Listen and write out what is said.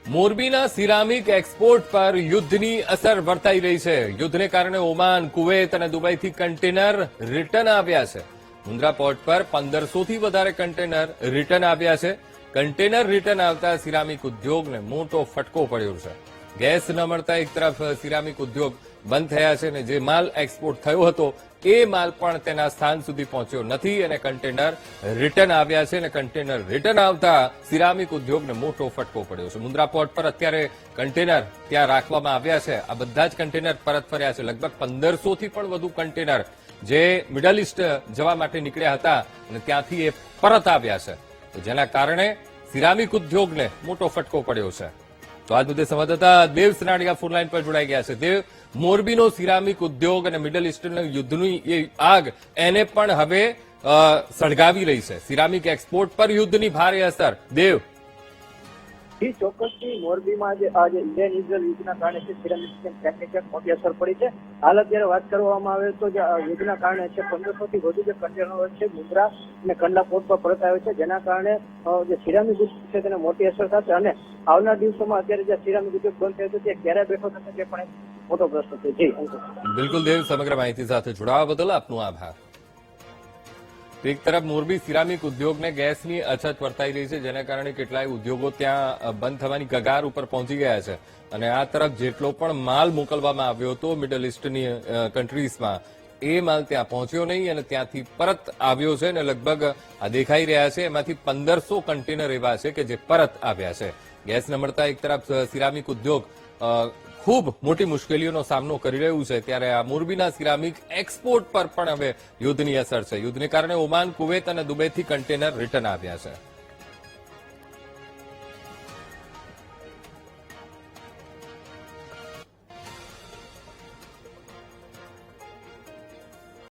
મોરબીના ceramic export પર યુદ્ધની અસર વર્તાઈ રહી છે. યુદ્ધને કારણે ઓમાન, કુવૈત અને દુબઈથી કન્ટેનર રિટર્ન આવ્યા છે. મુન્દ્રા પોર્ટ પર 1500 થી વધારે કન્ટેનર રિટર્ન આવ્યા છે. કન્ટેનર રિટર્ન આવતા સિરામિક ઉદ્યોગને મોટો ફટકો પડ્યો છે. ગેસ ન મળતા એક તરફ સિરામિક ઉદ્યોગ બંધ થયા છે અને જે માલ એક્સપોર્ટ થયો હતો એ માલ પણ તેના સ્થાન સુધી પહોંચ્યો નથી અને કન્ટેનર રિટર્ન આવ્યા છે અને કન્ટેનર રિટર્ન આવતા સિરામિક ઉદ્યોગને મોટો ફટકો પડ્યો છે. મુન્દ્રા પોર્ટ પર અત્યારે કન્ટેનર ત્યાં રાખવામાં આવ્યા છે. આ બધા જ કન્ટેનર પરત ફર્યા છે. લગભગ 1500 થી પણ વધુ કન્ટેનર જે મિડલ ઇસ્ટ જવા માટે નીકળ્યા હતા અને ત્યાંથી એ પરત આવ્યા છે, જેના કારણે સિરામિક ઉદ્યોગને મોટો ફટકો પડ્યો છે. તો આજ મુદ્દે સંવાદદાતા દેવ સનાડિયા ફોનલાઈન પર જોડાઈ ગયા છે. દેવ, મોરબીનો સિરામિક ઉદ્યોગ અને મિડલ ઇસ્ટના યુદ્ધની એ આગ એને પણ હવે સળગાવી રહી છે. સિરામિક એક્સપોર્ટ પર યુદ્ધની ભારે અસર. દેવ, ચોક્કસથી મોરબીમાં આજે ઇન્ડિયન ઇઝરાયલ યુદ્ધના કારણે છે સિરામિક ટેકનિકલ મોટી અસર પડી છે. હાલ અત્યારે વાત કરવામાં આવે તો જે યુદ્ધના કારણે છે 1500 થી વધુ જે કન્ટેનરો છે મુન્દ્રા અને કંડલા પોર્ટ પર પરત આવે છે, જેના કારણે જે સિરામિક ઉદ્યોગ છે તેને મોટી અસર થશે અને આવનાર દિવસોમાં અત્યારે જે સિરામિક ઉદ્યોગ બંધ થયો છે તે ક્યારે બેઠો થશે તે પણ એક મોટો પ્રશ્ન છે. જી અંકુર. બિલકુલ દેવ, સમગ્ર માહિતી સાથે જોડાવા બદલ આપનો આભાર. એક તરફ મોરબી સિરામિક ઉદ્યોગને ગેસની અછત વર્તાઈ રહી છે, જેના કારણે કેટલાય ઉદ્યોગો ત્યાં બંધ થવાની કગાર ઉપર પહોંચી ગયા છે અને આ તરફ જેટલો પણ માલ મોકલવામાં આવ્યો હતો મિડલ ઇસ્ટની કન્ટ્રીઝમાં એ માલ ત્યાં પહોંચ્યો નહીં અને ત્યાંથી પરત આવ્યો છે અને લગભગ આ દેખાઈ રહ્યા છે એમાંથી 1500 કન્ટેનર એવા છે કે જે પરત આવ્યા છે. ગેસ ન મળતા એક તરફ સિરામિક ઉદ્યોગ ખૂબ મોટી મુશ્કેલીઓનો સામનો કરી રહ્યું છે, ત્યારે આ મોરબીના સિરામિક એક્સપોર્ટ પર પણ હવે યુદ્ધની અસર છે. યુદ્ધને કારણે ઓમાન, કુવૈત અને દુબઈથી કન્ટેનર રિટર્ન આવ્યા છે.